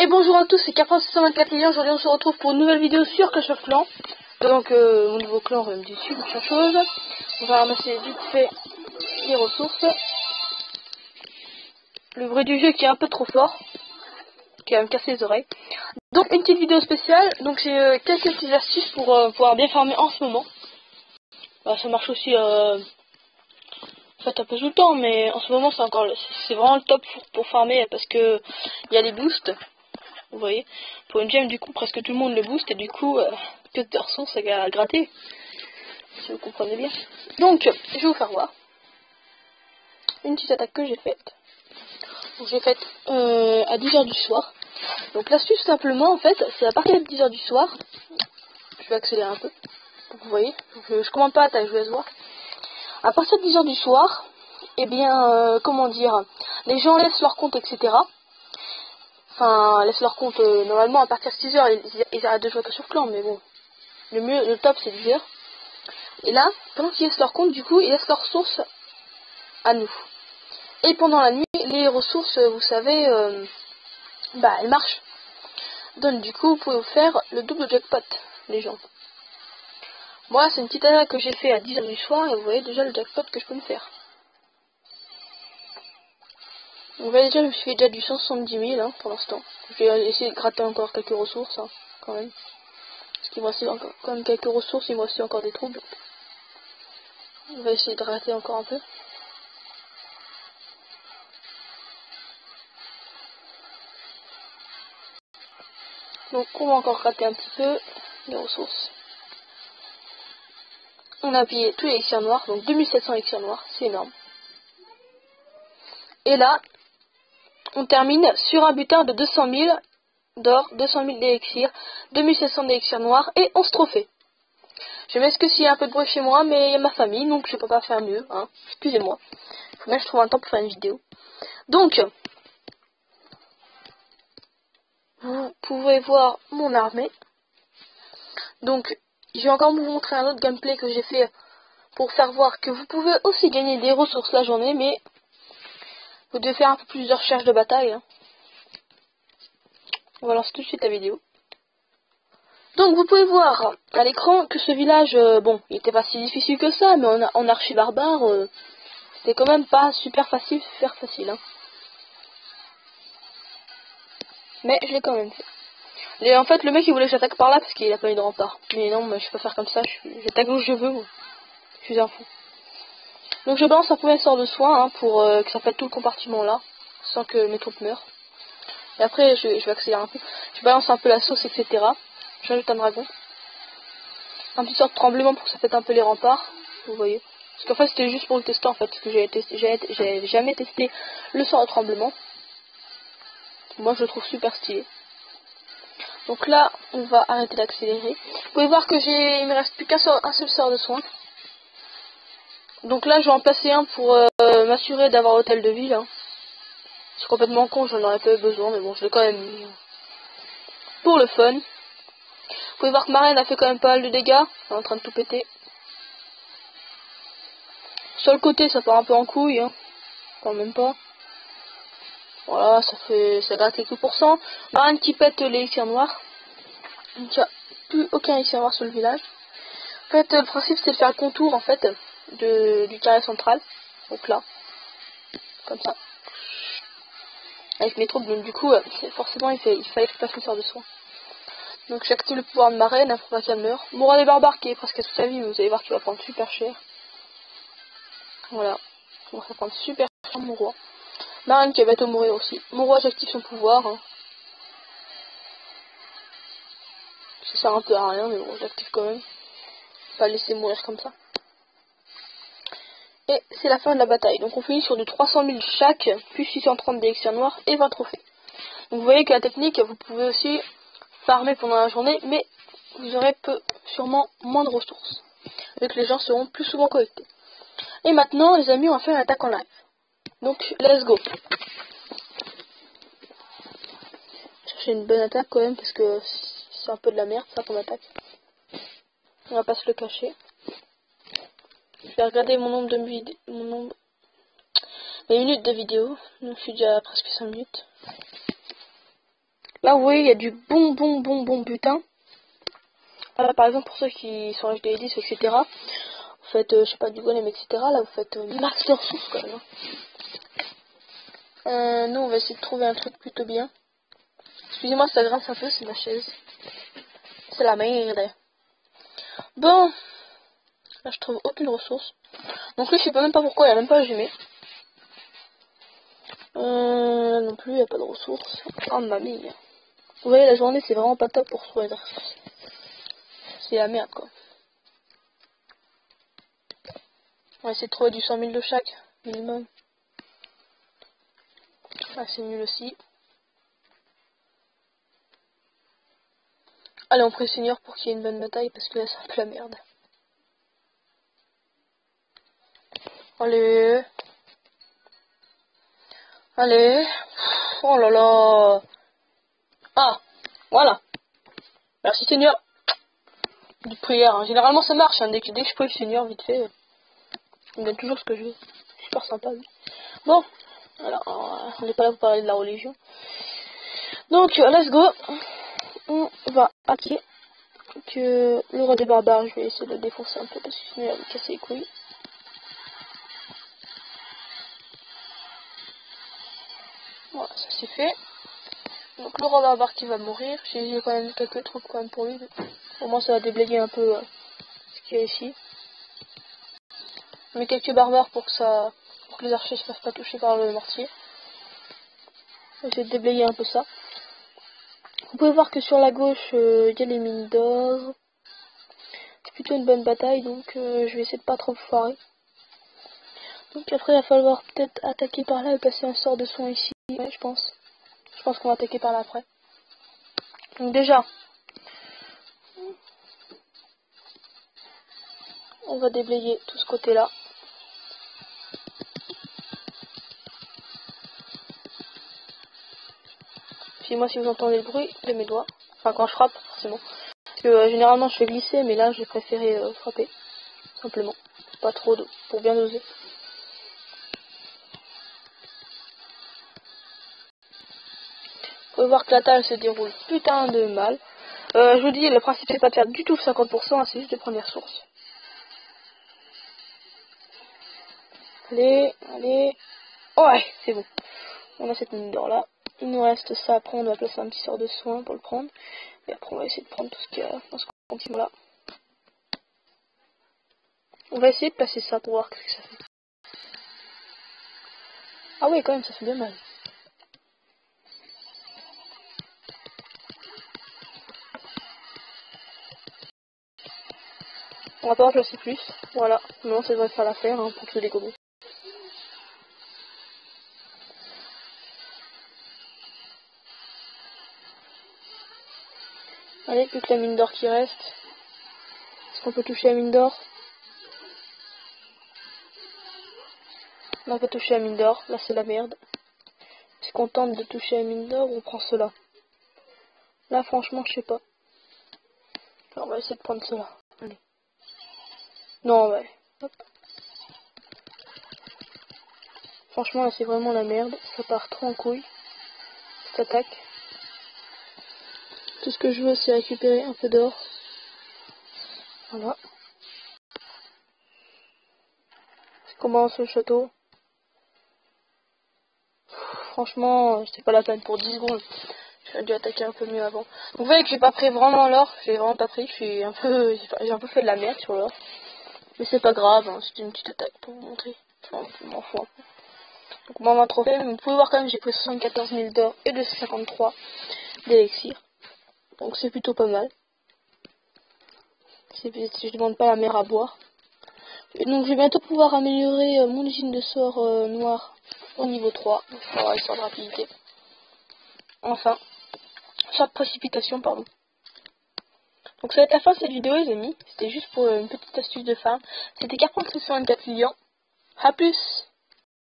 Et bonjour à tous, c'est Capra624 et aujourd'hui on se retrouve pour une nouvelle vidéo sur Clash of Clans. Donc mon nouveau clan me dit dessus, machin chose. On va ramasser vite fait les ressources. Le bruit du jeu qui est un peu trop fort, qui va me casser les oreilles. Donc une petite vidéo spéciale, donc j'ai quelques petites astuces pour pouvoir bien farmer en ce moment. Bah, ça marche aussi en fait un peu tout le temps, mais en ce moment c'est vraiment le top pour farmer parce que il y a les boosts. Vous voyez, pour une gemme, du coup, presque tout le monde le booste et du coup, que de ressources à gratter, si vous comprenez bien. Donc, je vais vous faire voir une petite attaque que j'ai faite. Donc, j'ai faite à 10h du soir. Donc, l'astuce, simplement, en fait, c'est à partir de 10h du soir. Je vais accélérer un peu. Donc, vous voyez, je commande pas l'attaque, je vous laisse voir. À partir de 10h du soir, eh bien, comment dire, les gens laissent leur compte, etc. Enfin, laissent leur compte normalement à partir de 6h, ils arrêtent de jouer que sur clan, mais bon, le top c'est 10h. Et là, pendant qu'ils laissent leur compte, du coup, ils laissent leurs ressources à nous. Et pendant la nuit, les ressources, vous savez, elles marchent. Donc du coup, vous pouvez vous faire le double jackpot, les gens. Moi, c'est une petite attaque que j'ai fait à 10h du soir, et vous voyez déjà le jackpot que je peux me faire. Vous voyez déjà, je me suis fait déjà du 170 000 hein, pour l'instant. Je vais essayer de gratter encore quelques ressources, hein, quand même. Parce qu'il me reste encore quand même quelques ressources, il me reste encore des troubles. On va essayer de gratter encore un peu. Donc on va encore gratter un petit peu les ressources. On a pillé tous les élixirs noirs, donc 2700 élixirs noirs, c'est énorme. Et là, on termine sur un butin de 200 000 d'or, 200 000 d'élixirs, 2700 d'élixirs noirs et 11 trophées. Je m'excuse s'il y a un peu de bruit chez moi, mais il y a ma famille, donc je peux pas faire mieux, hein. Excusez-moi. Il faut bien que je trouve un temps pour faire une vidéo. Donc, vous pouvez voir mon armée. Donc, je vais encore vous montrer un autre gameplay que j'ai fait pour faire voir que vous pouvez aussi gagner des ressources la journée, mais vous devez faire un peu plus de recherche de bataille. Hein. On va lancer tout de suite la vidéo. Donc, vous pouvez voir à l'écran que ce village, bon, il était pas si difficile que ça, mais en archi barbare, c'était quand même pas super facile, super facile. Hein. Mais je l'ai quand même fait. Et en fait, le mec il voulait que j'attaque par là parce qu'il a pas eu de rempart. Mais non, moi, je peux pas faire comme ça, j'attaque où je veux, moi. Je suis un fou. Donc je balance un premier sort de soin hein, pour que ça fasse tout le compartiment là, sans que mes troupes meurent. Et après je vais accélérer un peu. Je balance un peu la sauce, etc. J'ajoute un dragon. Un petit sort de tremblement pour que ça fasse un peu les remparts, vous voyez. Parce qu'en fait c'était juste pour le tester en fait, parce que j'ai jamais testé le sort de tremblement. Moi je le trouve super stylé. Donc là on va arrêter d'accélérer. Vous pouvez voir que il me reste plus un seul sort de soin. Donc là je vais en placer un pour m'assurer d'avoir hôtel de ville. Hein. C'est complètement con, j'en aurais pas eu besoin, mais bon, je l'ai quand même mis. Pour le fun. Vous pouvez voir que ma reine a fait quand même pas mal de dégâts. Elle est en train de tout péter. Sur le côté, ça part un peu en couille. Hein. Quand même pas. Voilà, ça gratte quelques pourcents. Ma reine qui pète l'élixir noir. Donc il n'y a plus aucun élixir noir sur le village. En fait, le principe c'est de faire le contour en fait du carré central. Donc là. Comme ça. Avec mes troupes, donc du coup, forcément il fallait que je passe le sort de soin. Donc j'active le pouvoir de ma reine, pour pas qu'elle meure. Mon roi des barbares qui est presque toute sa vie, mais vous allez voir qu'il va prendre super cher. Voilà. Bon, ça va prendre super cher mon roi. Ma reine qui va bientôt mourir aussi. Mon roi j'active son pouvoir. Hein. Ça sert un peu à rien, mais bon, j'active quand même. Pas le laisser mourir comme ça. Et c'est la fin de la bataille. Donc on finit sur du 300 000 chaque, puis 630 d'élixirs noirs et 20 trophées. Donc vous voyez que la technique, vous pouvez aussi farmer pendant la journée, mais vous aurez sûrement moins de ressources. Vu que les gens seront plus souvent connectés. Et maintenant, les amis, on va faire une attaque en live. Donc, let's go. Chercher une bonne attaque quand même, parce que c'est un peu de la merde, ça, comme attaque. On va pas se le cacher. Je vais regarder mon nombre de les minutes de vidéo. Donc, je suis déjà à presque 5 minutes. Là, vous voyez, il y a du bon butin. Voilà, par exemple, pour ceux qui sont HD10, etc. Vous faites, je sais pas, du golem, etc. Là, vous faites max de ressources, quand même. Nous, on va essayer de trouver un truc plutôt bien. Excusez-moi, ça grince un peu, c'est ma chaise. C'est la merde. Bon. Là, je trouve aucune ressource. Donc lui, je sais pas même pas pourquoi, il n'y a même pas allumé. Non plus, il n'y a pas de ressources. Oh, mamie. Vous voyez, la journée, c'est vraiment pas top pour trouver des ressources. C'est la merde, quoi. On va essayer de trouver du 100 000 de chaque, minimum. Ah, c'est nul aussi. Allez, on prie le Seigneur pour qu'il y ait une bonne bataille, parce que là, c'est un peu la merde. Allez. Allez. Oh là là. Ah, voilà. Merci Seigneur. De prière, hein. Généralement ça marche, hein. Dès que je prie le Seigneur vite fait, il me donne toujours ce que je veux. Super sympa, lui. Bon, alors, on n'est pas là pour parler de la religion. Donc, let's go. On va attaquer que le roi des barbares, je vais essayer de le défoncer un peu parce que sinon il va me casser les couilles. Voilà, ça c'est fait. Donc le roi barbare qui va mourir, j'ai quand même quelques trucs quand même pour lui. Au moins ça va déblayer un peu ce qu'il y a ici. On met quelques barbares pour que les archers se fassent pas toucher par le mortier. On va essayer de déblayer un peu ça. Vous pouvez voir que sur la gauche, il y a les mines d'or. C'est plutôt une bonne bataille, donc je vais essayer de pas trop foirer. Donc après, il va falloir peut-être attaquer par là et passer un sort de soin ici. Ouais, je pense. Je pense qu'on va attaquer par là après. Donc déjà, on va déblayer tout ce côté-là. Puis moi, si vous entendez le bruit de mes doigts, enfin quand je frappe, forcément. Parce que généralement, je fais glisser, mais là, j'ai préféré frapper. Simplement. Pas trop pour bien doser. Vous pouvez voir que la tâche se déroule putain de mal. Je vous dis, le principe c'est pas de faire du tout 50%, hein, c'est juste de prendre les ressources. Allez, allez. Ouais, c'est bon. On a cette mine d'or là. Il nous reste ça à prendre, on va placer un petit sort de soin pour le prendre. Et après on va essayer de prendre tout ce qu'il y a dans ce continent là. On va essayer de placer ça pour voir ce que ça fait. Ah oui, quand même, ça fait bien mal. On va pas en placer plus. Voilà. Non, ça devrait faire l'affaire hein, pour tuer les gobos. Allez, plus que la mine d'or qui reste. Est-ce qu'on peut toucher la mine d'or? On n'a pas touché la mine d'or. Là, c'est la merde. Est-ce qu'on tente de toucher la mine d'or ou on prend cela? Là, franchement, je sais pas. Alors, on va essayer de prendre cela. Allez. Non, ouais. Hop. Franchement, là, c'est vraiment la merde. Ça part trop en couille. Cette attaque. Tout ce que je veux, c'est récupérer un peu d'or. Voilà. C'est comment ce château? Franchement, c'était pas la peine pour 10 secondes. J'aurais dû attaquer un peu mieux avant. Donc, vous voyez que j'ai pas pris vraiment l'or. J'ai vraiment pas pris. J'ai un peu fait de la merde sur l'or. Mais c'est pas grave. Hein. C'était une petite attaque pour vous montrer. Je m'en fous un peu. Donc, moi, on m'a trophée. Mais vous pouvez voir quand même, j'ai pris 74 000 d'or et 253 d'élixir. Donc, c'est plutôt pas mal. Si je demande pas la mer à boire. Et donc, je vais bientôt pouvoir améliorer mon usine de sort noir au niveau 3. Donc, il faudra histoire de rapidité. Enfin. Soit de précipitation, pardon. Donc ça va être la fin de cette vidéo les amis. C'était juste pour une petite astuce de farm. C'était Carpent 324 clients. A plus.